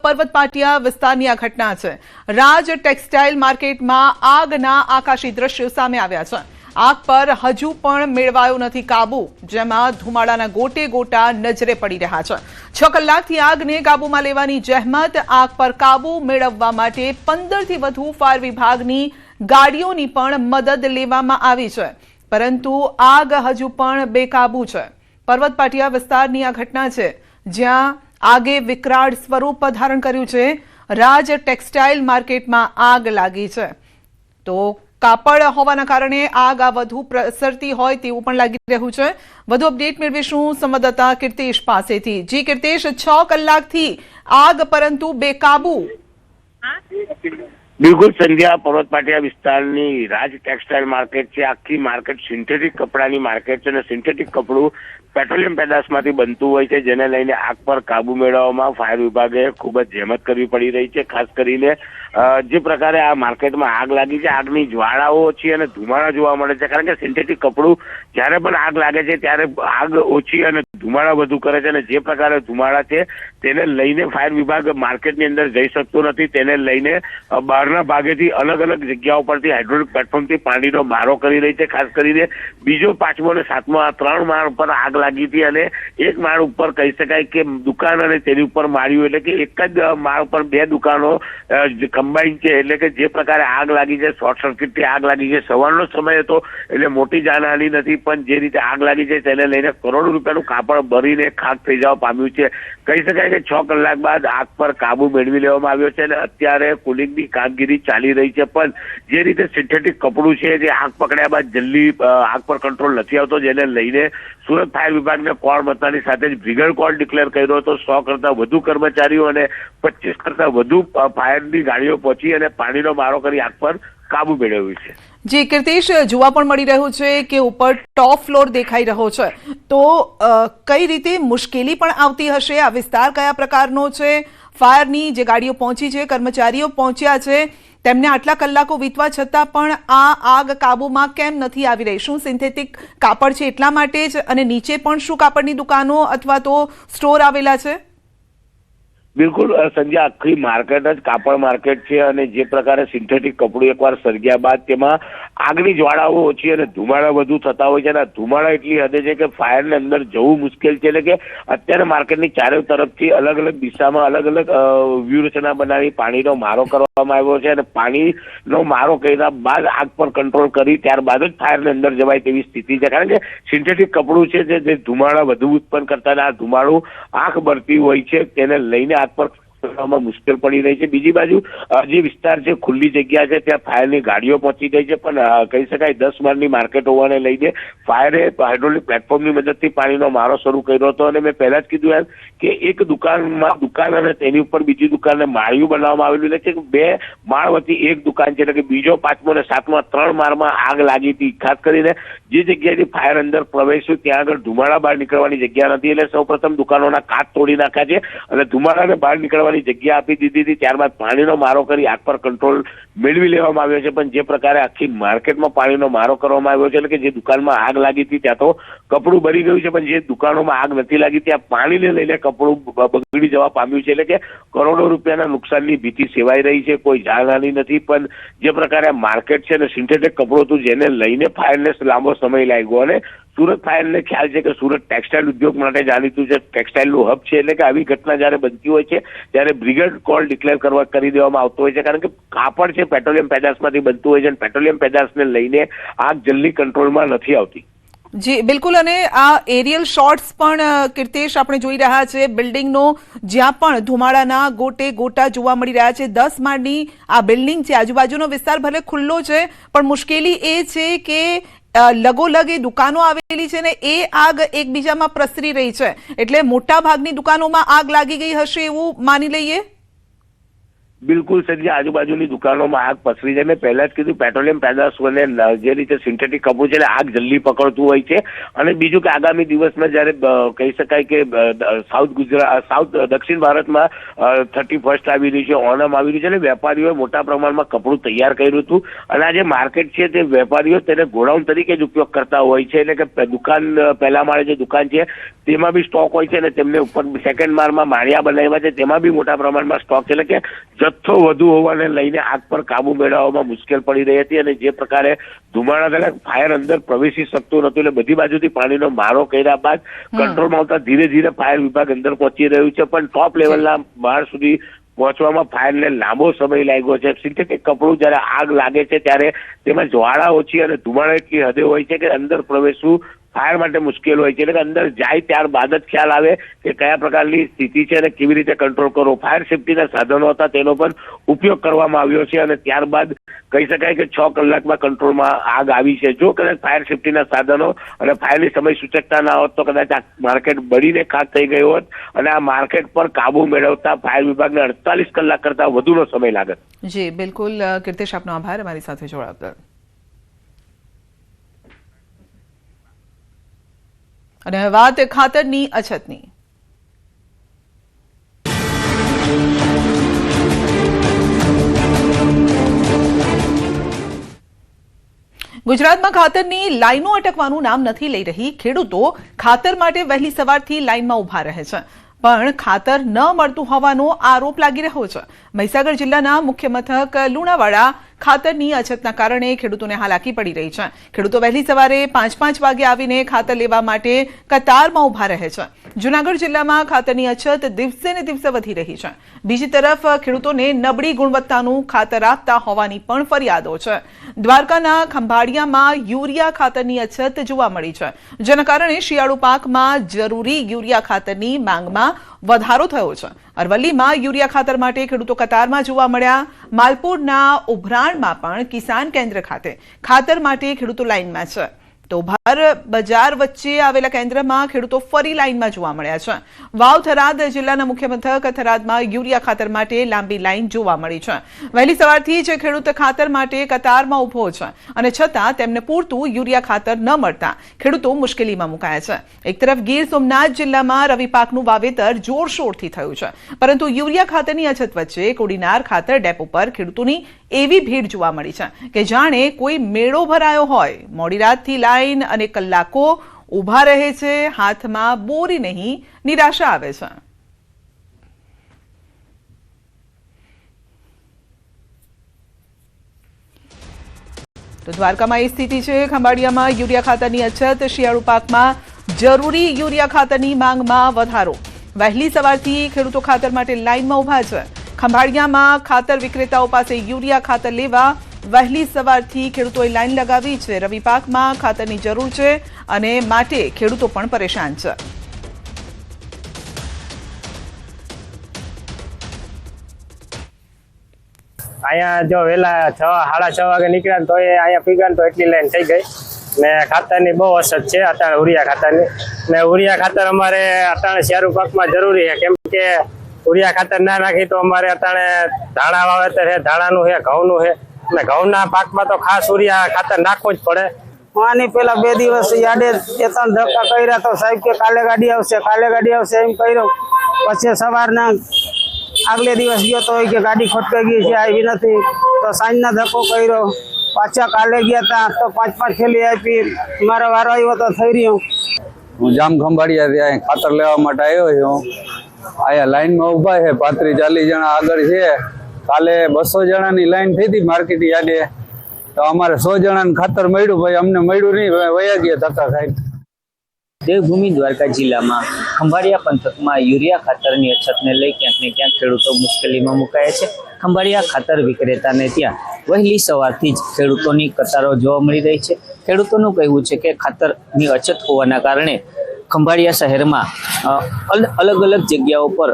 पर्वत पाटिया विस्ताરની આ ઘટના છે। રાજ ટેક્સટાઇલ માર્કેટમાં આગના આકાશી દ્રશ્યો સામે આવ્યા છે। આગ પર હજુ પણ મેળવાયો નથી કાબુ, જેમાં ધુમાડાના ગોટે ગોટા નજરે પડી રહ્યા છે। 6 કલાકથી આગને કાબૂમાં લેવાની જહેમત। આગ પર કાબુ મેળવવા માટે 15 થી વધુ ફાયર વિભાગની ગાડીઓની પણ મદદ લેવામાં આવી છે, પરંતુ આગ હજુ પણ બેકાબુ છે। पर्वत पाटिया विस्ताરની આ ઘટના છે, જ્યાં आगे विकराल स्वरूप धारण कर्યું છે। राज टेक्सटाइल मार्केट में आग लागी है, तो कापड़ होवाना कारणे आग आ वधु प्रसरती होय तेवुं पण लागी रह्युं छे। वधु अपडेट मेळवीशुं संवाददाता कीर्तेश पासेथी। जी कीर्तेश, 6 कलाकथी आग परंतु बेकाबू। बिल्कुल संध्या, पर्वत पाटिया विस्तारनी राज टेक्सटाइल मार्केट है। आखी मार्केट सिंथेटिक कपड़ानी मार्केट है। सिंथेटिक कपड़ू पेट्रोलियम पेदाशमांथी बनतुं होय छे, जेने लईने आग पर काबू मेळववामां फायर विभागे खूब ज जहेमत करवी पड़ी रही है। खास करीने जे प्रकारे आ मार्केट में आग लागी है, आगनी ज्वाळाओ ओછી અને ધુમાડા જોવા મળે છે, કારણ કે સિન્થેટિક કપડું જ્યારે પણ આગ લાગે છે ત્યારે આગ ઓછી અને ધુમાડા વધુ કરે છે, અને જે પ્રકારે ધુમાડા છે તેને લઈને ફાયર વિભાગ માર્કેટની અંદર જઈ શકતો નથી। તેને લઈને બહારના ભાગેથી અલગ અલગ જગ્યાઓ પરથી હાઇડ્રોલિક પ્લેટફોર્મથી પાણીનો મારો કરી રહી છે। ખાસ કરીને બીજો, 5મો અને 7મો આ 3 માળ ઉપર આગ લાગી હતી, અને એક માળ ઉપર કહી શકાય કે દુકાન અને તેની ઉપર માળ્યું, એટલે કે એક જ માળ ઉપર 2 દુકાનો કમ્બાઈન છે। એટલે કે જે પ્રકારે આગ લાગી છે, શોર્ટ સર્કિટથી આગ લાગી છે। સવારનો સમય હતો એટલે મોટી જાનહાનિ નથી, પણ જે રીતે આગ લાગી છે તેને લઈને કરોડો રૂપિયાનું કાપડ બળીને ખાખ થઈ જવા પામ્યું છે। કહી શકાય કે 6 કલાક બાદ આગ પર કાબુ મેળવી લેવામાં આવ્યો છે, અને અત્યારે કુલિંગની કામગીરી ચાલી રહી છે। પણ જે રીતે સિન્થેટિક કપડું છે, જે આગ પકડ્યા બાદ જલ્દી આગ પર કંટ્રોલ નથી આવતો, જેને લઈને સુરત ફાયર વિભાગને કોલ મતાની સાથે જ બ્રિગેડ કોલ ડિક્લેર કર્યો હતો। 100 કરતા વધુ કર્મચારીઓ અને 25 કરતા વધુ ફાયરની ગાડીઓ પહોંચી અને પાણીનો મારો કરી આગ પર કાબુ મેળવ્યું છે। जी कीर्तेश, જોવા પણ મળી રહ્યું છે કે ઉપર ટોપ ફ્લોર દેખાઈ રહ્યો છે, તો કઈ રીતે મુશ્કેલી પણ આવતી હશે? આ વિસ્તાર કયા પ્રકારનો છે? ફાયરની જે ગાડીઓ પહોંચી છે, કર્મચારીઓ પહોંચ્યા છે, તેમને આટલા કલાકો વીતવા છતાં પણ આ આગ કાબૂમાં કેમ નથી આવી રહી? શું સિન્થેટિક કાપડ છે એટલા માટે જ, અને નીચે પણ શું કાપડની દુકાનો અથવા તો સ્ટોર આવેલા છે? બિલકુલ સંજય, આખી માર્કેટ જ કાપડ માર્કેટ છે, અને જે પ્રકારે સિન્થેટિક કપડું એકવાર સળગ્યા બાદ તેમાં આગની જ્વાળાઓ ઓછી અને ધુમાડા વધુ થતા હોય છે, અને ધુમાડા એટલી હદે છે કે ફાયરને અંદર જવું મુશ્કેલ છે। એટલે કે અત્યારે માર્કેટની ચારે તરફથી અલગ અલગ દિશામાં અલગ અલગ વ્યૂહરચના બનાવી પાણીનો મારો કરવામાં આવ્યો છે, અને પાણીનો મારો કર્યા બાદ આગ પર કંટ્રોલ કરી ત્યારબાદ જ ફાયરને અંદર જવાય તેવી સ્થિતિ છે। કારણ કે સિન્થેટિક કપડું છે જે ધુમાડા વધુ ઉત્પન્ન કરતા, આ ધુમાડું આંખ બળતી હોય છે, તેને લઈને આગ પર મુશ્કેલ પડી રહી છે। બીજી બાજુ જે વિસ્તાર છે, ખુલ્લી જગ્યા છે, ત્યાં ફાયરની ગાડીઓ પહોંચી ગઈ છે, પણ કહી શકાય 10 માળની માર્કેટ હોવાને લઈને ફાયરે હાઇડ્રોલિક પ્લેટફોર્મની મદદથી પાણીનો મારો શરૂ કર્યો હતો। અને મેં પહેલા જ કીધું એમ કે એક દુકાનમાં દુકાન અને તેની ઉપર બીજી દુકાનને માળિયું બનાવવામાં આવેલું છે, 2 માળ વચ્ચે એક દુકાન છે, એટલે કે બીજો, 5મો અને 7મો 3 માળમાં આગ લાગી હતી। ખાસ કરીને જે જગ્યાએથી ફાયર અંદર પ્રવેશ્યું ત્યાં આગળ ધુમાડા બહાર નીકળવાની જગ્યા નથી, એટલે સૌપ્રથમ દુકાનોના કાચ તોડી નાખ્યા છે અને ધુમાડાને બહાર નીકળવા જગ્યા આપી દીધી હતી। ત્યારબાદ પાણીનો મારો કરી આગ પર કંટ્રોલ મેળવી લેવામાં આવ્યો છે। પણ જે પ્રકારે આખી માર્કેટમાં પાણીનો મારો કરવામાં આવ્યો છે, એટલે કે જે દુકાનમાં આગ લાગી હતી ત્યાં તો કપડું બળી ગયું છે, પણ જે દુકાનોમાં આગ નથી લાગી ત્યાં પાણીને લઈને કપડું બગડી જવા પામ્યું છે। એટલે કે કરોડો રૂપિયાના નુકસાનની ભીતિ સેવાઈ રહી છે, કોઈ જાનહાનિ નથી। પણ જે પ્રકારે માર્કેટ છે ને સિન્થેટિક કપડું હતું, જેને લઈને ફાયરને લાંબો સમય લાગ્યો, અને સુરત ફાયરને ખ્યાલ છે કે સુરત ટેક્સટાઇલ ઉદ્યોગ માટે જાણીતું છે, ટેક્સટાઇલનું હબ છે, એટલે કે આવી ઘટના જ્યારે બનતી હોય છે ત્યારે બ્રિગેડ કોલ ડિક્લેર કરી દેવામાં આવતો હોય છે, કારણ કે કાપડ છે પેટ્રોલિયમ પેદાશમાંથી બનતું હોય છે, અને પેટ્રોલિયમ પેદાશને લઈને આગ જલ્દી કંટ્રોલમાં નથી આવતી। જી બિલકુલ, અને આ એરિયલ શોટ્સ પણ કીર્તેશ આપણે જોઈ રહ્યા છે, બિલ્ડિંગનો જ્યાં પણ ધુમાડાના ગોટે ગોટા જોવા મળી રહ્યા છે। 10 માળની આ બિલ્ડિંગ છે, આજુબાજુનો વિસ્તાર ભલે ખુલ્લો છે, પણ મુશ્કેલી એ છે કે લગોલગ એ દુકાનો આવેલી છે ને એ આગ એકબીજામાં પ્રસરી રહી છે, એટલે મોટા ભાગની દુકાનોમાં આગ લાગી ગઈ હશે એવું માની લઈએ? બિલકુલ સંજય, આજુબાજુની દુકાનોમાં આગ પસરી છે. મેં પહેલા જ કીધું, પેટ્રોલિયમ પેદાશોને જે રીતે સિન્થેટિક કપૂર છે આગ જલ્દી પકડતું હોય છે. અને બીજું કે આગામી દિવસમાં જયારે કહી શકાય કે દક્ષિણ ભારતમાં 31st આવી રહ્યું છે, ઓણમ આવી રહ્યું છે, એટલે વેપારીઓએ મોટા પ્રમાણમાં કપડું તૈયાર કર્યું હતું. અને આ જે માર્કેટ છે તે વેપારીઓ તેને ગોડાઉન તરીકે જ ઉપયોગ કરતા હોય છે. એટલે કે દુકાન પહેલા માળે જે દુકાન છે તેમાં બી સ્ટોક હોય છે, અને તેમને ઉપર સેકન્ડ માળમાં માળિયા બનાવ્યા છે તેમાં બી મોટા પ્રમાણમાં સ્ટોક છે. એટલે કે જથ્થો વધુ હોવાને લઈને આગ પર કાબુ મેળવવામાં મુશ્કેલ પડી રહી હતી. અને જે પ્રકારે ધુમાડા થયેલા, ફાયર અંદર પ્રવેશી શકતું નતું, એટલે બધી બાજુથી પાણીનો મારો કર્યા બાદ કંટ્રોલમાં આવતા ધીરે ધીરે ફાયર વિભાગ અંદર પહોંચી રહ્યું છે. પણ ટોપ લેવલના માળ સુધી પહોંચવામાં ફાયરને લાંબો સમય લાગ્યો છે. સિન્થેટિક કપડું જયારે આગ લાગે છે ત્યારે તેમાં જ્વાળા ઓછી અને ધુમાડા એટલી હદે હોય છે કે અંદર પ્રવેશવું ફાયર માટે મુશ્કેલ હોય છે. એટલે કે અંદર જાય ત્યારબાદ જ ખ્યાલ આવે કે કયા પ્રકારની સ્થિતિ છે અને કેવી રીતે કંટ્રોલ કરવો. ફાયર સેફટીના સાધનો હતા તેનો પણ ઉપયોગ કરવામાં આવ્યો છે, અને ત્યારબાદ કહી શકાય કે 6 કલાકમાં કંટ્રોલમાં આગ આવી છે. જો કદાચ ફાયર સેફટીના સાધનો અને ફાયરની સમય સૂચકતા ના હોત તો કદાચ આ માર્કેટ બળીને ખાક થઈ ગયું હોત, અને આ માર્કેટ પર કાબુ મેળવતા ફાયર વિભાગને 48 કલાક કરતા વધુનો સમય લાગત. જી બિલકુલ કીર્તિશ, આપનો આભાર અમારી સાથે જોડાવા. અને વાત ખાતરની અછતની. ગુજરાતમાં ખાતરની લાઈનો અટકવાનું નામ નથી લઈ રહી. ખેડૂતો ખાતર માટે વહેલી સવારથી લાઈનમાં ઉભા રહે છે, પણ ખાતર ન મળતું હોવાનો આરોપ લાગી રહ્યો છે. મહીસાગર જિલ્લાના મુખ્ય મથક લુણાવાડા ખાતરની અછતના કારણે ખેડૂતોને હાલાકી પડી રહી છે. ખેડૂતો વહેલી સવારે 5 વાગે આવીને ખાતર લેવા માટે કતારમાં ઉભા રહે છે. જૂનાગઢ જિલ્લામાં ખાતરની અછત દિવસે ને દિવસે વધી રહી છે. બીજી તરફ ખેડૂતોને નબળી ગુણવત્તાનું ખાતર આપતા હોવાની પણ ફરિયાદો છે. દ્વારકાના ખંભાળિયામાં યુરિયા ખાતરની અછત જોવા મળી છે, જેના કારણે શિયાળુ પાકમાં જરૂરી યુરિયા ખાતરની માંગમાં વધારો થયો છે. અરવલ્લીમાં યુરિયા ખાતર માટે ખેડૂતો કતારમાં જોવા મળ્યા. માલપુરના ઉભરાણમાં પણ કિસાન કેન્દ્ર ખાતે ખાતર માટે ખેડૂતો લાઇનમાં છે, તો ભાર બજાર વચ્ચે આવેલા કેન્દ્રમાં ખેડૂતો ફરી લાઇનમાં જોવા મળ્યા છે. વાવ થરાદ જિલ્લાના મુખ્ય મથક થરાદમાં યુરિયા ખાતર માટે લાંબી લાઇન જોવા મળી છે. વહેલી સવારથી જ ખેડૂત ખાતર માટે કતારમાં ઉભો છે, અને છતાં તેમને પૂરતું યુરિયા ખાતર ન મળતા ખેડૂતો મુશ્કેલીમાં મુકાયા છે. એક તરફ ગીર સોમનાથ જિલ્લામાં રવિ પાકનું વાવેતર જોરશોરથી થયું છે, પરંતુ યુરિયા ખાતરની અછત વચ્ચે કોડીનાર ખાતર ડેપો પર ખેડૂતોની એવી ભીડ જોવા મળી છે કે જાણે કોઈ મેળો ભરાયો હોય. મોડી રાતથી લાઈન અને કલાકો ઊભા રહે છે, હાથમાં બોરી નહીં, નિરાશા આવે છે. તો દ્વારકામાં એ સ્થિતિ છે. ખંભાળિયામાં યુરિયા ખાતરની અછત, શિયાળુ પાકમાં જરૂરી યુરિયા ખાતરની માંગમાં વધારો. વહેલી સવારથી ખેડૂતો ખાતર માટે લાઈનમાં ઊભા છે. ખંભાળિયામાં ખાતર વિક્રેતાઓ પાસે યુરિયા ખાતર લેવા વહેલી સવારથી ખેડૂતોએ લાઈન લગાવી છે. રવિ પાકમાં ખાતરની જરૂર છે, અને માટે ખેડૂતો પણ પરેશાન છે. અહીંયા જો વહેલા 6:30 વાગે નીકળ્યા તો અહીંયા પીગા તો એટલી લાઈન થઈ ગઈ ને ખાતરની બહુ અછત છે અત્યારે ઉરિયા ખાતરની. ને ઉરિયા ખાતર અમારે અત્યારે શિયાળુ પાકમાં જરૂરી છે, કેમ કે ઉરિયા ખાતર ના નાખી તો અમારે અત્યારે ધાણા વાવેતર છે, ધાણાનું છે, ઘઉંનું છે, અને ઘઉંના પાકમાં તો ખાસ ઉરિયા ખાતર નાખવું જ પડે. આની પેલા 2 દિવસ યાડે 2-3 ધક્કા કર્યા તો સાહેબ કે કાલે ગાડી આવશે એમ કર્યું. પછી સવારના આગલે દિવસ ગયો તો કે ગાડી ખોટકાઈ ગઈ છે, આવી નથી. તો સાંજના ધક્કો કર્યો, પાછા કાલે ગયા હતા તો 5 થેલી આપી. મારો વારો આવ્યો તો થઈ રહ્યો. હું જામ ખંભાળિયા ખાતર લેવા માટે આવ્યો છું. અહીંયા લાઈનમાં ઉભા છે, 35-40 જણા આગળ છે. કાલે 200 જણાની લાઈન થઈ હતી માર્કેટ યાર્ડે, તો અમારે 100 જણાને ખાતર મળ્યું. ભાઈ અમને મળ્યું નહીં, વયા ગયા ધક્કા ખાઈ. દેવભૂમિ દ્વારકા જિલ્લામાં ખંભાળિયા પંથકમાં યુરિયા ખાતરની અછતને લઈ ક્યાંક ને ક્યાંક ખેડૂતો મુશ્કેલીમાં મુકાયા છે. ખંભાળિયા ખાતર વિક્રેતાને ત્યાં વહેલી સવારથી જ ખેડૂતોની કતારો જોવા મળી રહી છે. ખેડૂતોનું કહેવું છે કે ખાતરની અછત હોવાના કારણે ખંભાળિયા શહેરમાં અલગ અલગ જગ્યાઓ પર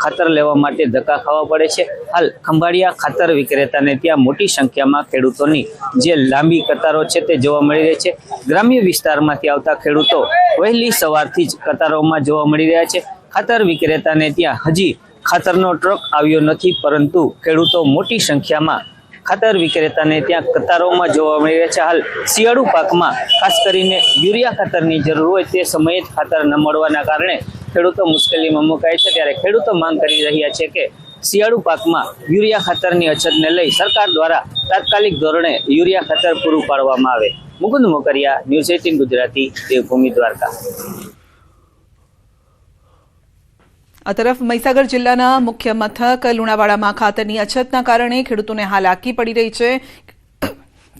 ખાતર લેવા માટે ધક્કા ખાવા પડે છે. હાલ ખંભાળિયા ખાતર વિક્રેતાને ત્યાં મોટી સંખ્યામાં ખેડૂતોની જે લાંબી કતારો છે તે જોવા મળી રહી છે. ગ્રામ્ય વિસ્તારમાંથી આવતા ખેડૂતો વહેલી સવારથી જ કતારોમાં જોવા મળી રહ્યા છે. ખાતર વિક્રેતાને ત્યાં હજી ખાતરનો ટ્રક આવ્યો નથી, પરંતુ ખેડૂતો મોટી સંખ્યામાં ખાતર વિક્રેતાને ત્યાં કતારોમાં જોવા મળી રહ્યા છે. હાલ શિયાળુ પાકમાં ખાસ કરીને યુરિયા ખાતરની જરૂર હોય તે સમયે જ ખાતર ન મળવાના કારણે ખેડૂતો મુશ્કેલીમાં મુકાય છે. ત્યારે ખેડૂતો માંગ કરી રહ્યા છે કે શિયાળુ પાકમાં યુરિયા ખાતરની અછતને લઈ સરકાર દ્વારા તાત્કાલિક ધોરણે યુરિયા ખાતર પૂરું પાડવામાં આવે. મુકુંદ મોકરિયા, ન્યૂઝ 18 ગુજરાતી, દેવભૂમિ, દ્વારકા. આ તરફ મહીસાગર જિલ્લાના મુખ્ય મથક લુણાવાડામાં ખાતરની અછતના કારણે ખેડૂતોને હાલાકી પડી રહી છે.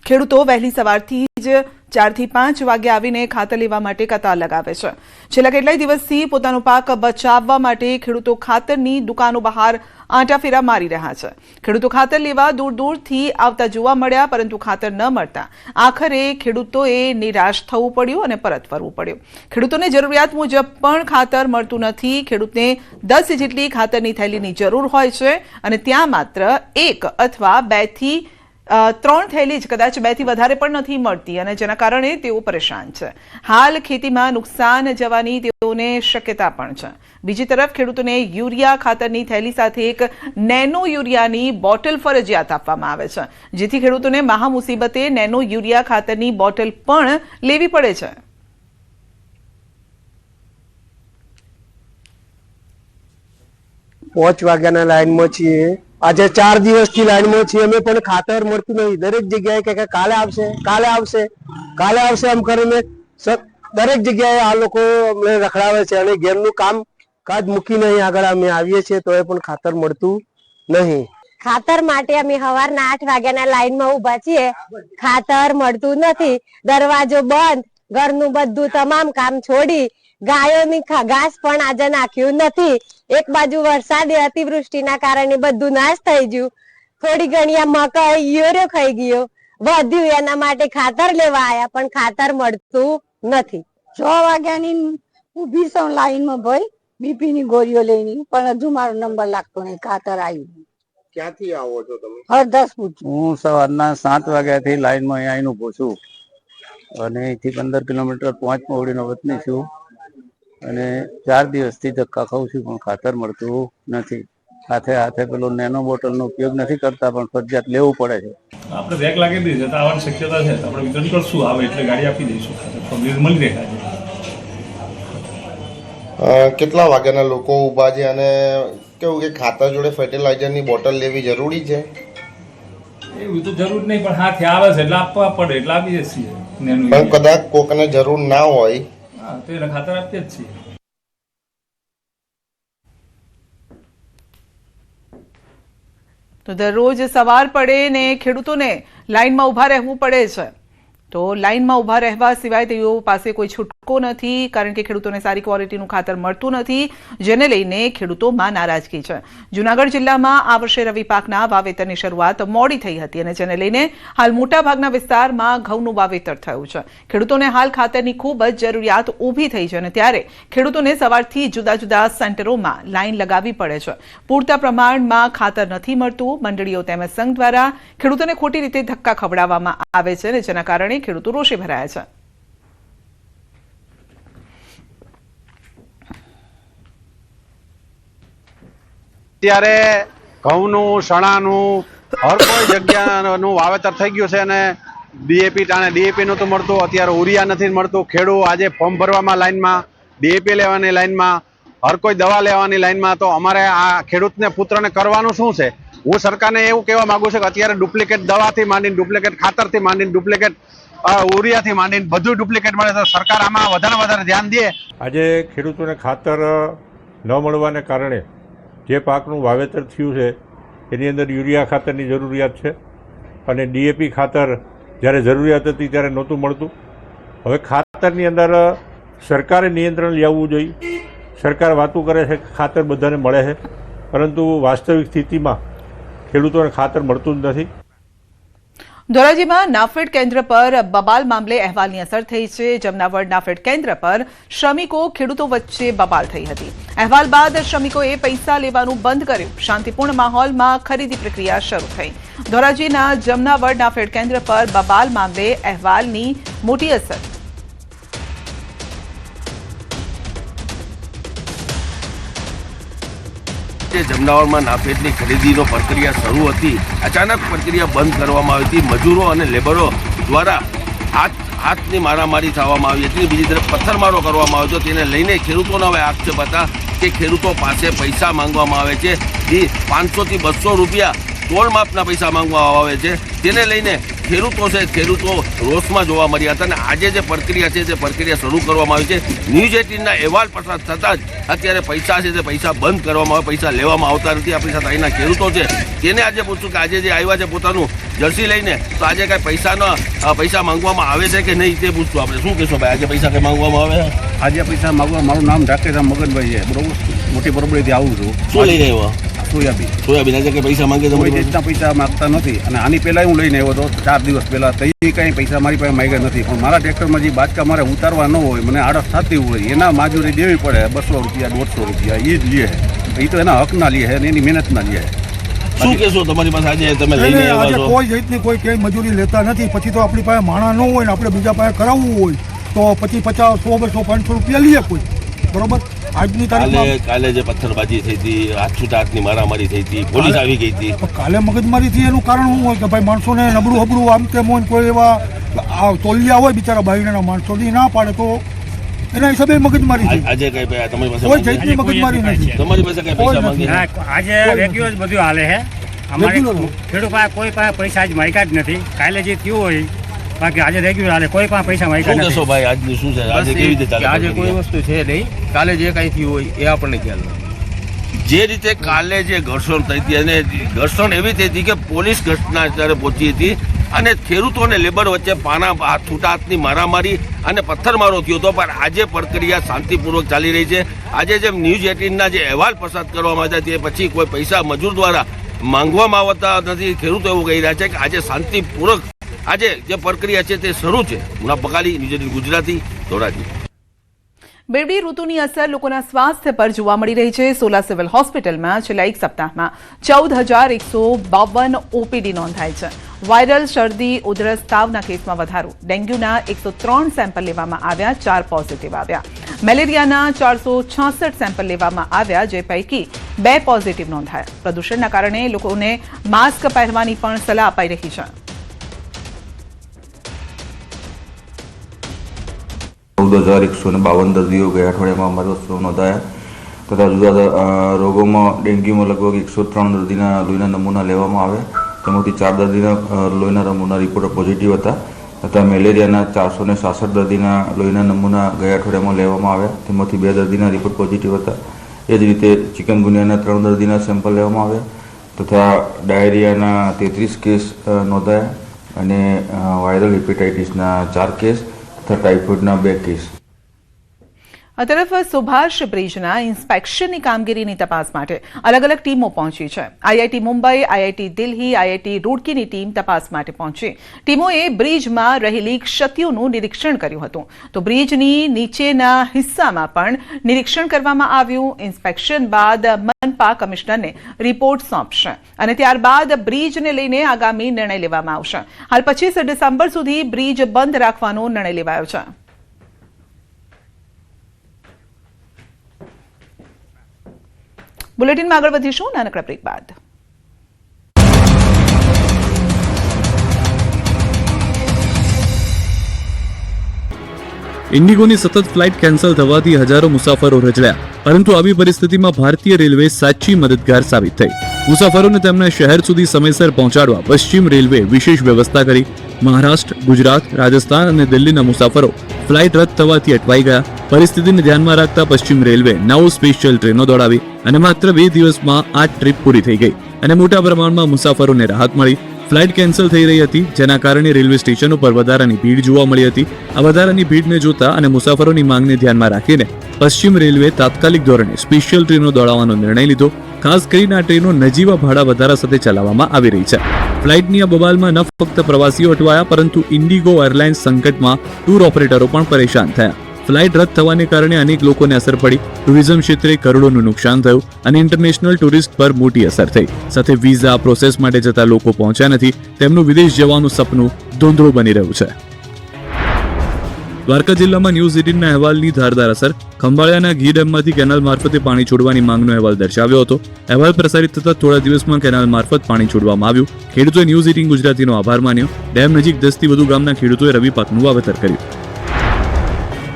ખેડૂતો વહેલી સવારથી જ 4 થી 5 વાગે આવીને ખાતર લેવા માટે કતાર લગાવે છે. છેલ્લા કેટલાય દિવસથી પોતાનો પાક બચાવવા માટે ખેડૂતો ખાતરની દુકાનો બહાર આંટાફેરા મારી રહ્યા છે. ખેડૂતો ખાતર લેવા દૂર દૂરથી આવતા જોવા મળ્યા, પરંતુ ખાતર ન મળતા આખરે ખેડૂતોએ નિરાશ થવું પડ્યું અને પરત ફરવું પડ્યું. ખેડૂતોને જરૂરિયાત મુજબ પણ ખાતર મળતું નથી. ખેડૂતને 10 જેટલી ખાતરની થેલીની જરૂર હોય છે અને ત્યાં માત્ર 1 અથવા 2 થી 3 થેલી જ, કદાચ 2 થી વધારે પણ નથી મળતી, અને જેના કારણે તેઓ પરેશાન છે. હાલ ખેતીમાં નુકસાન જવાની તેઓને શક્યતા પણ છે. બીજી તરફ ખેડૂતોને યુરિયા ખાતરની થેલી સાથે એક નેનો યુરિયાની બોટલ ફરજિયાત આપવામાં આવે છે, જેથી ખેડૂતોને મહા મુસીબતે નેનો યુરિયા ખાતરની બોટલ પણ લેવી પડે છે. પાંચ વાગ્યાના લાઈનમાં છીએ. આજે 4 દિવસથી લાઈનમાં છીએ. અમે પણ ખાતર મળતું નહીં. દરેક જગ્યાએ કે કાલે આવશે, કાલે આવશે, કાલે આવશે એમ કરીને દરેક જગ્યાએ આ લોકો અમને રખડાવે છે અને ઘેરનું કાજ મૂકીને અહીં આગળ અમે આવીએ છીએ તો એ પણ ખાતર મળતું નહીં. ખાતર માટે અમે સવારના 8 વાગ્યાના લાઈનમાં ઉભા છીએ. ખાતર મળતું નથી. દરવાજો બંધ, ઘરનું બધું તમામ કામ છોડી ગાયોની ઘાસ પણ આજે નાખ્યું નથી. એક બાજુ વરસાદે અતિવૃષ્ટિના કારણે બધું નાશ થઈ ગયું. થોડી ઘણી મકાઈ યુરિયો ખાઈ ગયો, વધ્યું એના માટે ખાતર લેવા આવ્યા, પણ ખાતર મળતું નથી. 6 વાગ્યાની ઉભી છું લાઈનમાં ભાઈ, બીપી ની ગોળીઓ લઈને, પણ હજુ મારો નંબર લાગતો નહીં. ખાતર આવ્યું. ક્યાંથી આવો છો તમે? હરદાસપુર. હું સવારના 7 વાગ્યાથી લાઈનમાં અહીં આવીને ઉભો છું અને અહીંથી 15 કિલોમીટર 5 મોવડીનો વતની છું અને 4 દિવસથી ધક્કા ખાઉં છું, પણ ખાતર મળતું નથી. હાથે પેલો નેનો બોટલનો ઉપયોગ નથી કરતા, પણ ફરજિયાત લેવું પડે છે. આપણે રેક લાગી દઈએ છે તો આવવાની શક્યતા છે, તો આપણે વિતરણ કરશું, આવે એટલે ગાડી આપી દઈશું. પબ્લિક મળી રહે છે. કેટલા વાગ્યાના લોકો ઊભા છે અને કેવું કે ખાતર જોડે ફર્ટિલાઇઝરની બોટલ લેવી જરૂરી છે? એવું તો જરૂર નહીં, પણ હાથે આવે છે એટલે આપવા પડે એટલે આપીએ છીએ. પણ કદાચ કોકને જરૂર ના હોય તો એને ખાતર આપીએ જ છીએ. તો દરરોજ સવાર પડે ને ખેડૂતોને લાઈનમાં ઊભા રહેવું પડે છે. તો લાઈનમાં ઊભા રહેવા સિવાય તેઓ પાસે કોઈ છૂટકો નથી, કારણ કે ખેડૂતોને સારી ક્વોલિટીનું ખાતર મળતું નથી, જેને લઈને ખેડૂતોમાં નારાજગી છે. જૂનાગઢ જિલ્લામાં આ વર્ષે રવિ પાકના વાવેતરની શરૂઆત મોડી થઈ હતી અને જેને લઈને હાલ મોટાભાગના વિસ્તારમાં ઘઉંનું વાવેતર થયું છે. ખેડૂતોને હાલ ખાતરની ખૂબ જ જરૂરિયાત ઊભી થઈ છે અને ત્યારે ખેડૂતોને સવારથી જુદા જુદા સેન્ટરોમાં લાઈન લગાવવી પડે છે. પૂરતા પ્રમાણમાં ખાતર નથી મળતું. મંડળીઓ તેમજ સંઘ દ્વારા ખેડૂતોને ખોટી રીતે ધક્કા ખવડાવવામાં આવે છે અને જેના કારણે ખેડૂતો રોષે ભરાયા છે. અત્યારે ઘઉંનું, ચણાનું, હર કોઈ જગ્યાનું વાવેતર થઈ ગયું છે અને ડીએપી ટાણે ડીએપી નહોતું મળતું, અત્યારે ઉરિયા નથી મળતું. ખેડૂત આજે ફોર્મ ભરવામાં લાઈનમાં, ડીએપી લેવાની લાઈનમાં, હર કોઈ દવા લેવાની લાઈનમાં. તો અમારે આ ખેડૂતને પુત્રને કરવાનું શું છે? હું સરકારને એવું કહેવા માંગુ છું કે અત્યારે ડુપ્લિકેટ દવાથી માંડીને, ડુપ્લિકેટ ખાતરથી માંડીને, ડુપ્લિકેટ ઉરિયાથી માંડીને બધું ડુપ્લિકેટ મળે. તો સરકાર આમાં વધારે ધ્યાન દે. આજે ખેડૂતોને ખાતર ન મળવાને કારણે જે પાકનું વાવેતર થયું છે એની અંદર યુરિયા ખાતરની જરૂરિયાત છે અને ડીએપી ખાતર જ્યારે જરૂરિયાત હતી ત્યારે નહોતું મળતું. હવે ખાતરની અંદર સરકારે નિયંત્રણ લાવવું જોઈએ. સરકાર વાતો કરે છે કે ખાતર બધાને મળે છે, પરંતુ વાસ્તવિક સ્થિતિમાં ખેડૂતોને ખાતર મળતું જ નથી. ધોરાજીમાં નાફેડ કેન્દ્ર પર બબાલ મામલે અહેવાલની અસર થઈ છે. જમનાવડ નાફેડ કેન્દ્ર પર શ્રમિકો ખેડૂતો વચ્ચે બબાલ થઈ હતી. અહેવાલ બાદ શ્રમિકોએ પૈસા લેવાનું બંધ કર્યું. શાંતિપૂર્ણ માહોલમાં ખરીદી પ્રક્રિયા શરૂ થઈ. ધોરાજીના જમનાવડ નાફેડ કેન્દ્ર પર બબાલ મામલે અહેવાલની મોટી અસર. વચ્ચે જમનાવરમાં નાફેડની ખરીદીનો પ્રક્રિયા શરૂ હતી. અચાનક પ્રક્રિયા બંધ કરવામાં આવી હતી. મજૂરો અને લેબરો દ્વારા હાથની મારામારી થવામાં આવી હતી. બીજી તરફ પથ્થરમારો કરવામાં આવ્યો હતો. તેને લઈને ખેડૂતોનો હવે આક્ષેપ હતા કે ખેડૂતો પાસે પૈસા માંગવામાં આવે છે. 500 થી 200 રૂપિયા ટોલ માફના પૈસા માંગવામાં આવે છે. તેને લઈને ખેડૂતો રોષમાં જોવા મળ્યા હતા. અને આજે જે પ્રક્રિયા છે તે પ્રક્રિયા શરૂ કરવામાં આવી છે. ન્યૂઝ 18ના અહેવાલ પસાર થતાં જ અત્યારે પૈસા છે તે પૈસા બંધ કરવામાં આવે, પૈસા લેવામાં આવતા નથી. આપણી સાથે અહીંના ખેડૂતો છે તેને આજે પૂછ્યું કે આજે જે આવ્યા છે પોતાનું જર્સી લઈને, તો આજે કાંઈ પૈસા માંગવામાં આવે છે કે નહીં તે પૂછતું. આપણે શું કહેશો ભાઈ, આજે પૈસા કંઈ માંગવામાં આવે? આજે પૈસા માંગવા, મારું નામ ઢાકેરામ મગનભાઈ છે, બરોબર, મોટી બરોબરથી આવું છું. શું લઈને આવ્યા? સોયાબીન. આજે કંઈ પૈસા માંગે તો કોઈ રીતના પૈસા માંગતા નથી. અને આની પહેલાં હું લઈને આવ્યો હતો 4 દિવસ પહેલાં, તો એ કંઈ પૈસા મારી પાસે માંગ્યા નથી. પણ મારા ટ્રેક્ટરમાં જે બાચકા મારે ઉતારવા ન હોય, મને આડસ થતી હોય, એના મજૂરી દેવી પડે 200 રૂપિયા 150 રૂપિયા, એ જ લે. એ તો એના હકના લે છે અને એની મહેનતના લે. શું કહેશો તમારી પાસે આજે તમે લઈને આવ્યા છો? કોઈ જાતની કોઈ ક્યાંય મજૂરી લેતા નથી. પછી તો આપણી પાસે માણા ન હોય ને આપણે બીજા પાસે કરાવવું હોય તો પછી 50, 100, 200, 500 રૂપિયા લઈએ કોઈ, બરોબર. આજની તારીખમાં કાલે જે પથ્થરબાજી થઈ હતી, હાથની મારામારી થઈ હતી, પોલીસ આવી ગઈ હતી. કાલે મગજમારી થી એનું કારણ શું હોય કે ભાઈ માણસોને નબળું હબળું આમ તેમ હોય, કોઈ એવા તોલિયા હોય બિચારા બાયના માણસો ના પાડે તો એના હિસાબે મગજમારી છે. આજે કઈ તમારી પાસે કોઈ જાતની મગજમારી નથી. તમારી પાસે કઈ પૈસા માંગે? આજે રેગ્યુલર બધું હાલે છે. અમારે ખેડૂત પાસે કોઈ પાસે પૈસા આજ માંગ્યા જ નથી. કાલે જે થયું હોય બાકી આજે રેગ્યુલર હાલે, કોઈ પાસે પૈસા માંગ્યા નથી. ભાઈ આજનું શું છે? આજે કેવી રીતે ચાલે? આજે કોઈ વસ્તુ છે નહીં. કાલે જે કાંઈ થયું હોય એ આપણને ખ્યાલ નથી. જે રીતે કાલે જે ઘર્ષણ થઈ હતી, અને ઘર્ષણ એવી થઈ હતી કે પોલીસ ઘટના સ્થળે પહોંચી હતી અને ખેડૂતો અને લેબર વચ્ચે છૂટા હાથની મારામારી અને પથ્થરમારો થયો હતો. પણ આજે પ્રક્રિયા શાંતિપૂર્વક ચાલી રહી છે. આજે જેમ ન્યૂઝ 18ના જે અહેવાલ પસાર કરવામાં આવ્યા તે પછી કોઈ પૈસા મજૂર દ્વારા માંગવામાં આવતા નથી. ખેડૂતો એવું કહી રહ્યા છે કે આજે શાંતિપૂર્વક આજે જે પ્રક્રિયા છે તે શરૂ છે. મુનાફ બકાલી, ન્યૂઝ 18 ગુજરાતી, ધોરાજી. બેવડી ઋતુની અસર લોકોના સ્વાસ્થ્ય પર જોવા મળી રહી છે. સોલા સિવિલ હોસ્પિટલમાં છેલ્લા એક સપ્તાહમાં 14,152 ઓપીડી નોંધાઈ છે. વાયરલ શરદી, ઉધરસ, તાવના કેસમાં વધારો. ડેન્ગ્યુના 103 સેમ્પલ લેવામાં આવ્યા, 4 પોઝિટિવ આવ્યા. મેલેરિયાના 466 સેમ્પલ લેવામાં આવ્યા, જે પૈકી 2 પોઝિટિવ નોંધાયા. પ્રદૂષણના કારણે લોકોને માસ્ક પહેરવાની પણ સલાહ અપાઈ રહી છે. 14,152 દર્દીઓ ગયા અઠવાડિયામાં અમારા હોસ્પિટલમાં નોંધાયા તથા જુદા રોગોમાં ડેન્ગ્યુમાં લગભગ 103 દર્દીના લોહીના નમૂના લેવામાં આવ્યા. તેમાંથી 4 દર્દીના લોહીના નમૂના રિપોર્ટ પોઝિટિવ હતા તથા મેલેરિયાના 466 દર્દીના લોહીના નમૂના ગયા અઠવાડિયામાં લેવામાં આવ્યા. તેમાંથી 2 દર્દીના રિપોર્ટ પોઝિટિવ હતા. એ જ રીતે ચિકનગુનિયાના 3 દર્દીના સેમ્પલ લેવામાં આવ્યા તથા ડાયરિયાના 33 કેસ નોંધાયા અને વાયરલ હેપેટાઇટિસના 4 કેસ તથા ટાઇફોઇડના 2 કેસ. આ તરફ સુભાષ બ્રિજના ઇન્સ્પેક્શનની કામગીરીની તપાસ માટે અલગ અલગ ટીમો પહોંચી છે. IIT Mumbai, IIT Delhi, IIT રૂડકીની ટીમ તપાસ માટે પહોંચી. ટીમોએ બ્રિજમાં રહેલી ક્ષતિઓનું નિરીક્ષણ કર્યું હતું, તો બ્રિજની નીચેના હિસ્સામાં પણ નિરીક્ષણ કરવામાં આવ્યું. ઇન્સ્પેક્શન બાદ મનપા કમિશનરને રિપોર્ટ સોંપશે અને ત્યારબાદ બ્રિજને લઈને આગામી નિર્ણય લેવામાં આવશે. હાલ 25 ડિસેમ્બર સુધી બ્રિજ બંધ રાખવાનો નિર્ણય લેવાયો છે. બુલેટિનમાં આગળ વધીશું નાનકડા બ્રેક બાદ. ઇન્ડિગોની સતત ફ્લાઇટ કેન્સલ થવાથી હજારો મુસાફરો રજળ્યા, પરંતુ આવી પરિસ્થિતિમાં ભારતીય રેલવે સાચી મદદગાર સાબિત થઈ. મુસાફરોને તેમના શહેર સુધી સમયસર પહોંચાડવા પશ્ચિમ રેલવે વિશેષ વ્યવસ્થા કરી. મહારાષ્ટ્ર, ગુજરાત, રાજસ્થાન અને દિલ્હીના મુસાફરો ફ્લાઇટ રદ થવાથી અટવાઈ ગયા. પરિસ્થિતિને ધ્યાનમાં રાખતા પશ્ચિમ રેલવે 9 સ્પેશિયલ ટ્રેનો દોડાવી અને માત્ર 2 દિવસમાં 8 ટ્રીપ પૂરી થઈ ગઈ અને મોટા પ્રમાણમાં મુસાફરોને રાહત મળી. ફ્લાઇટ કેન્સલ થઈ રહી હતી, જેના કારણે રેલવે સ્ટેશનો પર વધારાની ભીડ જોવા મળી હતી. આ વધારાની ભીડને જોતા અને મુસાફરોની માંગને ધ્યાનમાં રાખીને પશ્ચિમ રેલવે તાત્કાલિક ધોરણે સ્પેશિયલ ટ્રેનો દોડાવવાનો નિર્ણય લીધો. ખાસ કરીને આ ટ્રેનો નજીવા ભાડા વધારા સાથે ચલાવવામાં આવી રહી છે. ફ્લાઇટની આ બબાલમાં ન ફક્ત પ્રવાસીઓ અટવાયા, પરંતુ ઇન્ડિગો એરલાઇન્સ સંકટમાં ટૂર ઓપરેટરો પણ પરેશાન થયા. ફ્લાઇટ રદ થવાને કારણે અનેક લોકોને અસર પડી. ટુરિઝમ ક્ષેત્રે કરોડોનું નુકસાન થયું અને ઇન્ટરનેશનલ ટુરિસ્ટ પર મોટી અસર થઈ. સાથે વિઝા પ્રોસેસ માટે જતા લોકો પહોંચ્યા નથી. તેમનું વિદેશ જવાનું સપનું ધૂંધળું બની રહ્યું છે. દ્વારકા જિલ્લામાં ન્યૂઝ 18ના અહેવાલની ધારદાર અસર. ખંભાળિયાના ઘી ડેમમાંથી કેનાલ મારફતે પાણી છોડવાની માંગનો અહેવાલ દર્શાવ્યો હતો. અહેવાલ પ્રસારિત થતા થોડા દિવસમાં કેનાલ મારફત પાણી છોડવામાં આવ્યું. ખેડૂતોએ ન્યૂઝ 18 ગુજરાતીનો આભાર માન્યો. ડેમ નજીક 10 થી વધુ ગામના ખેડૂતોએ રવિ પાકનું વાવેતર કર્યું.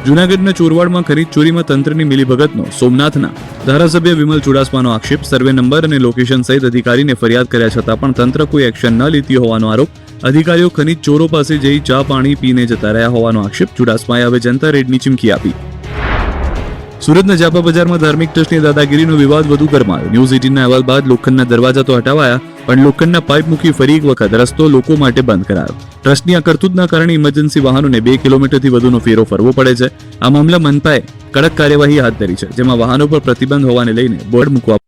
જૂનાગઢના ચોરવાડમાં ખરીદ ચોરીમાં તંત્રની મિલીભગતનો સોમનાથના ધારાસભ્ય વિમલ ચુડાસમાનો આક્ષેપ. સર્વે નંબર અને લોકેશન સહિત અધિકારીને ફરિયાદ કર્યા છતાં પણ તંત્ર કોઈ એક્શન ન લેતી હોવાનો આરોપ. અધિકારીઓ ખનીજ ચોરો પાસે જઈ ચા પાણી પીને જતા રહ્યા હોવાનો આક્ષેપ. ચુડાસમાએ હવે જનતા રેડની ચીમકી આપી. સુરતના જાપા બજારમાં ધાર્મિક ટ્રસ્ટની દાદાગીરીનો વિવાદ વધુ ગરમાયો. ન્યૂઝ 18ના અહેવાલ બાદ લોખંડના દરવાજા તો હટાવાયા, પણ લોખંડના પાઇપ મૂકી ફરી એક વખત રસ્તો લોકો માટે બંધ કરાયો. ટ્રસ્ટની આ કરતૂતના કારણે ઇમરજન્સી વાહનોને 2 કિલોમીટરથી વધુનો ફેરો ફરવો પડે છે. આ મામલા મનપાએ કડક કાર્યવાહી હાથ ધરી છે, જેમાં વાહનો પર પ્રતિબંધ હોવાને લઈને બોર્ડ મૂકવા.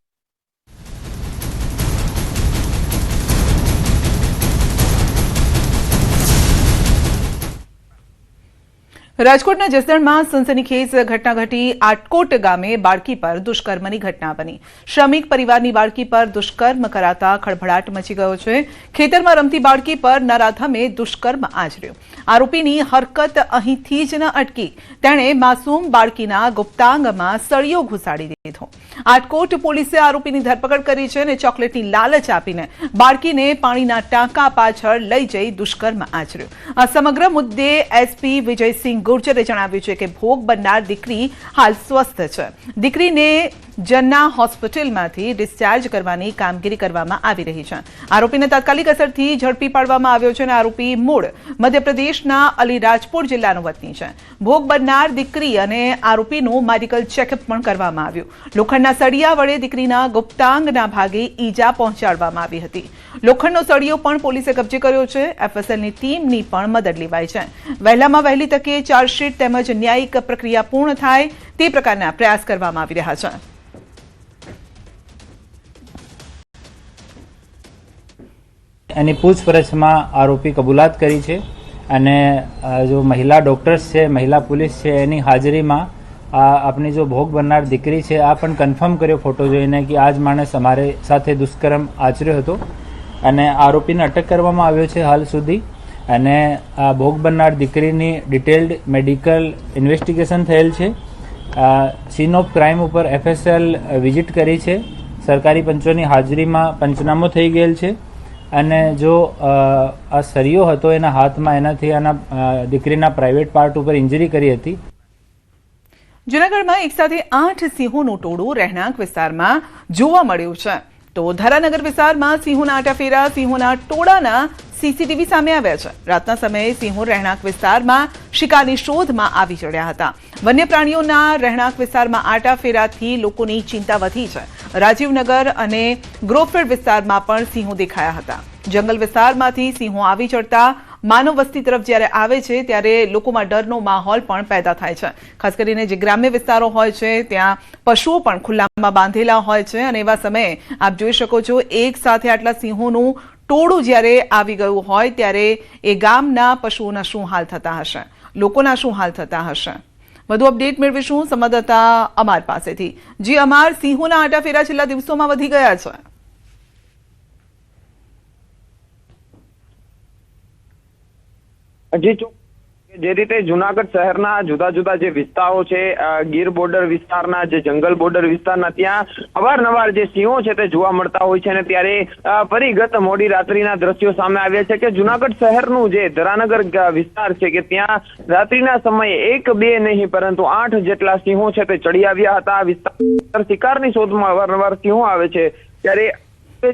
રાજકોટના જસદણમાં સનસનીખેજ ઘટના ઘટી. આટકોટ ગામે બાળકી પર દુષ્કર્મની ઘટના બની. શ્રમિક પરિવારની બાળકી પર દુષ્કર્મ કરાતા ખળભળાટ મચી ગયો છે. ખેતરમાં રમતી બાળકી પર નરાધમે દુષ્કર્મ આચર્યું. આરોપીની હરકત અહીંથી જ ન અટકી. તેણે માસૂમ બાળકીના ગુપ્તાંગમાં સળિયો ઘુસાડી દીધો. આટકોટ પોલીસે આરોપીની ધરપકડ કરી છે અને ચોકલેટની લાલચ આપીને બાળકીને પાણીના ટાંકા પાછળ લઈ જઈ દુષ્કર્મ આચર્યું. આ સમગ્ર મુદ્દે એસપી વિજયસિંહ ગુર્જરે જણાવ્યું છે કે ભોગ બનનાર દીકરી હાલ સ્વસ્થ છે. દીકરીને જન્ના હોસ્પિટલમાંથી ડિસ્ચાર્જ કરવાની કામગીરી કરવામાં આવી રહી છે. આરોપીને તાત્કાલિક અસરથી ઝડપી પાડવામાં આવ્યો છે અને આરોપી મૂળ મધ્યપ્રદેશના અલીરાજપુર જિલ્લાનો વતની છે. ભોગ બનનાર દીકરી અને આરોપીનું મેડિકલ ચેકઅપ પણ કરવામાં આવ્યું. લોખંડના સળિયા વડે દીકરીના ગુપ્તાંગના ભાગે ઈજા પહોંચાડવામાં આવી હતી. લોખંડનો સળિયો પણ પોલીસે કબજે કર્યો છે. એફએસએલની ટીમની પણ મદદ લેવાઈ છે. વહેલામાં વહેલી તકે ચાર્જશીટ તેમજ ન્યાયિક પ્રક્રિયા પૂર્ણ થાય તે પ્રકારના પ્રયાસ કરવામાં આવી રહ્યા છે. એની પૂછપરછમાં આરોપી કબૂલાત કરી છે અને જો મહિલા ડૉક્ટર્સ છે, મહિલા પોલીસ છે, એની હાજરીમાં આપણી જો ભોગ બનનાર દીકરી છે આ પણ કન્ફર્મ કર્યો ફોટો જોઈને કે આ જ માણસ અમારે સાથે દુષ્કર્મ આચર્યો હતો અને આરોપીને અટક કરવામાં આવ્યો છે હાલ સુધી. અને આ ભોગ બનનાર દીકરીની ડિટેલ્ડ મેડિકલ ઇન્વેસ્ટિગેશન થયેલ છે. સીન ઓફ ક્રાઇમ ઉપર એફએસએલ વિઝિટ કરી છે. સરકારી પંચોની હાજરીમાં પંચનામો થઈ ગયેલ છે અને જો આ સળિયો હતો એના હાથમાં, એનાથી આના દીકરીના પ્રાઇવેટ પાર્ટ ઉપર ઇન્જરી કરી હતી. જૂનાગઢમાં એક સાથે 8 સિંહોનું ટોળું રહેણાંક વિસ્તારમાં જોવા મળ્યું છે. તો ધરાનગર વિસ્તારમાં સિંહોના આટાફેરા સિંહોના ટોળાના સીસીટીવી સામે આવ્યા છે. રાતના સમયે સિંહો રહેણાંક વિસ્તારમાં શિકારની શોધમાં આવી ચડ્યા હતા. વન્ય પ્રાણીઓના રહેણાંક વિસ્તારમાં આટાફેરાથી લોકોની ચિંતા વધી છે. રાજીવનગર અને ગ્રોફેડ વિસ્તારમાં પણ સિંહો દેખાયા હતા. જંગલ વિસ્તારમાંથી સિંહો આવી ચડતા માનવ વસ્તી તરફ જ્યારે આવે છે ત્યારે લોકોમાં ડરનો માહોલ પણ પેદા થાય છે. ખાસ કરીને જે ગ્રામ્ય વિસ્તારો હોય છે ત્યાં પશુઓ પણ ખુલ્લામાં બાંધેલા હોય છે અને એવા સમયે આપ જોઈ શકો છો એક સાથે આટલા સિંહોનું ટોળું જ્યારે આવી ગયું હોય ત્યારે એ ગામના પશુઓના શું હાલ થતા હશે, લોકોના શું હાલ થતા હશે. વધુ અપડેટ મેળવીશું સંવાદદાતા અમાર પાસેથી. જી અમાર, સિંહોના આટાફેરા છેલ્લા દિવસોમાં વધી ગયા છે. જી, જે રીતે જુનાગઢ શહેરના જુદા જુદા જે વિસ્તારો છે, ગીર બોર્ડર વિસ્તારના, જે જંગલ બોર્ડર વિસ્તારના, ત્યાં અવારનવાર જે સિંહો છે તે જોવા મળતા હોય છે અને ત્યારે ફરી ગત મોડી રાત્રિના દ્રશ્યો સામે આવ્યા છે કે જુનાગઢ શહેરનું જે ધરાનગર વિસ્તાર છે કે ત્યાં રાત્રિના સમયે 1 2 નહીં પરંતુ 8 જેટલા સિંહો છે તે ચડી આવ્યા હતા. આ વિસ્તાર શિકારની શોધમાં અવારનવાર સિંહો આવે છે ત્યારે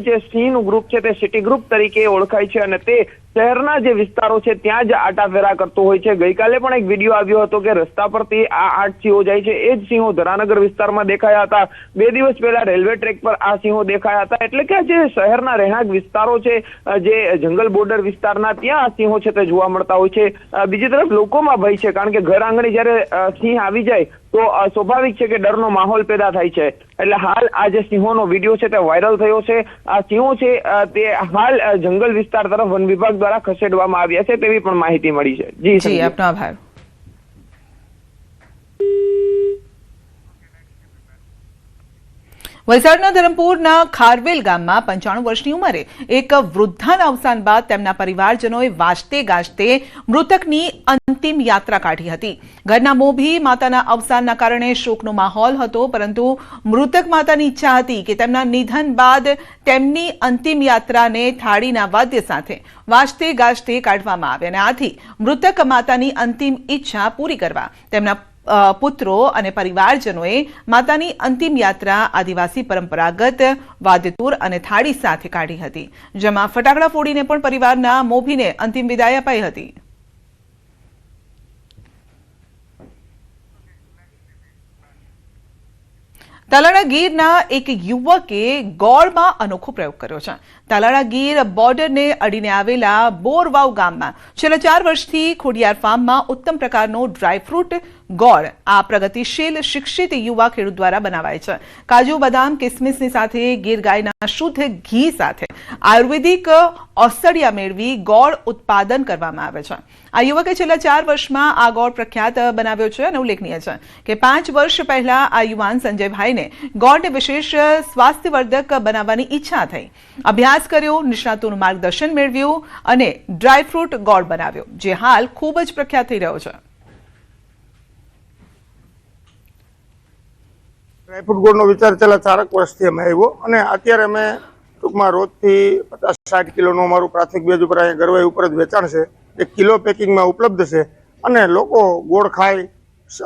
જે સિંહનું ગ્રુપ છે તે સિટી ગ્રુપ તરીકે ઓળખાય છે અને તે શહેરના જે વિસ્તારો છે ત્યાં જ આટાફેરા કરતો હોય છે. ગઈકાલે પણ એક વિડીયો આવ્યો હતો કે રસ્તા પરથી આ 8 સિંહો જાય છે. એ જ સિંહો ધરાનગર વિસ્તારમાં દેખાયા હતા. 2 દિવસ પહેલા રેલવે ટ્રેક પર આ સિંહો દેખાયા હતા. એટલે કે જે શહેરના રહેણાંક વિસ્તારો છે, જે જંગલ બોર્ડર વિસ્તારના, ત્યાં આ સિંહો છે તે જોવા મળતા હોય છે. બીજી તરફ લોકોમાં ભય છે, કારણ કે ઘર આંગણે જયારે સિંહ આવી જાય તો સ્વાભાવિક છે કે ડરનો માહોલ પેદા થાય છે. એટલે હાલ આ જે સિંહોનો વિડીયો છે તે વાયરલ થયો છે. આ સિંહો છે તે હાલ જંગલ વિસ્તાર તરફ વન વિભાગ દ્વારા ખસેડવામાં આવ્યા છે તેવી પણ માહિતી મળી છે. જી આપનો આભાર. વલસાડના ધરમપુરના ખારવેલ ગામમાં 95 વર્ષની ઉંમરે એક વૃદ્ધાના અવસાન બાદ તેમના પરિવારજનોએ વાજતે ગાજતે મૃતકની અંતિમ યાત્રા કાઢી હતી. ઘરના મોભી માતાના અવસાનના કારણે શોકનો માહોલ હતો, પરંતુ મૃતક માતાની ઈચ્છા હતી કે તેમના નિધન બાદ તેમની અંતિમ યાત્રાને થાળીના વાદ્ય સાથે વાજતે ગાજતે કાઢવામાં આવે અને આથી મૃતક માતાની અંતિમ ઈચ્છા પૂરી કરવા તેમના પુત્રો અને પરિવારજનોએ માતાની અંતિમ યાત્રા આદિવાસી પરંપરાગત વાદ્યતુર અને થાળી સાથે કાઢી હતી, જેમાં ફટાકડા ફોડીને પણ પરિવારના મોભીને અંતિમ વિદાય અપાઈ હતી. તાલાળા ગીરના એક યુવકે ગોળમાં અનોખો પ્રયોગ કર્યો છે. તાલાળા ગીર બોર્ડરને અડીને આવેલા બોરવાવ ગામમાં છેલ્લા 4 વર્ષથી ખોડિયાર ફાર્મમાં ઉત્તમ પ્રકારનો ડ્રાયફ્રૂટ ગોળ આ પ્રગતિશીલ શિક્ષિત યુવા ખેડૂત દ્વારા બનાવાય છે. કાજુ, બદામ, કિસમિસની સાથે ગીર ગાયના શુદ્ધ ઘી સાથે આયુર્વેદિક ઔષધિયા મેળવી ગોળ ઉત્પાદન કરવામાં આવે છે. આ યુવકે છેલ્લા 4 વર્ષમાં આ ગોળ પ્રખ્યાત બનાવ્યો છે અને ઉલ્લેખનીય છે કે 5 વર્ષ પહેલા આ યુવાન સંજયભાઈને ગોળને વિશેષ સ્વાસ્થ્યવર્ધક બનાવવાની ઈચ્છા થઈ. અભ્યાસ કર્યો, નિષ્ણાતોનું માર્ગદર્શન મેળવ્યું અને ડ્રાયફ્રૂટ ગોળ બનાવ્યો, જે હાલ ખૂબ જ પ્રખ્યાત થઈ રહ્યો છે. ડ્રાયફ્રૂટ ગોળનો વિચાર છેલ્લા 4 વર્ષથી અમે આવ્યો અને અત્યારે અમે ટૂંકમાં રોજથી 50-60 કિલોનું અમારું પ્રાથમિક બેઝ ઉપર અહીંયા ગરવાઈ ઉપર જ વેચાણ છે. 1 કિલો પેકિંગમાં ઉપલબ્ધ છે અને લોકો ગોળ ખાય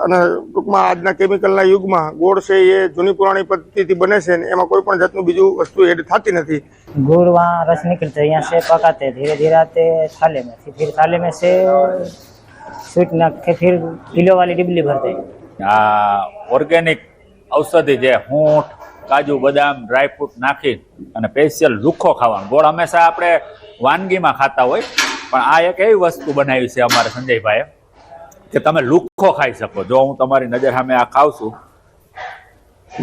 અને ટૂંકમાં આજના કેમિકલના યુગમાં ગોળ છે એ જૂની પુરાણી પદ્ધતિથી બને છે અને એમાં કોઈ પણ જાતનું બીજું વસ્તુ એડ થતી નથી. गुड़ वहाँ रस निकलता है, यहाँ से पकाते हैं, धीरे धीरे आते थाले में, फिर थाले में से स्वीट नाख के फिर किलो वाली डिबली भरते हैं. ઓર્ગેનિક ઔષધિ જે હૂંઠ, કાજુ, બદામ, ડ્રાયફ્રૂટ નાખી અને સ્પેશિયલ લુખ્ખો ખાવાનો. ગોળ હંમેશા આપણે વાનગીમાં ખાતા હોય, પણ આ એક એવી વસ્તુ બનાવી છે અમારે સંજયભાઈએ કે તમે લુખ્ખો ખાઈ શકો. જો હું તમારી નજર સામે આ ખાઉં છું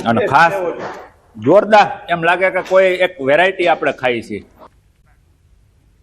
અને ખાસ જોરદાર એમ લાગે કે કોઈ એક વેરાયટી આપણે ખાઈ છીએ.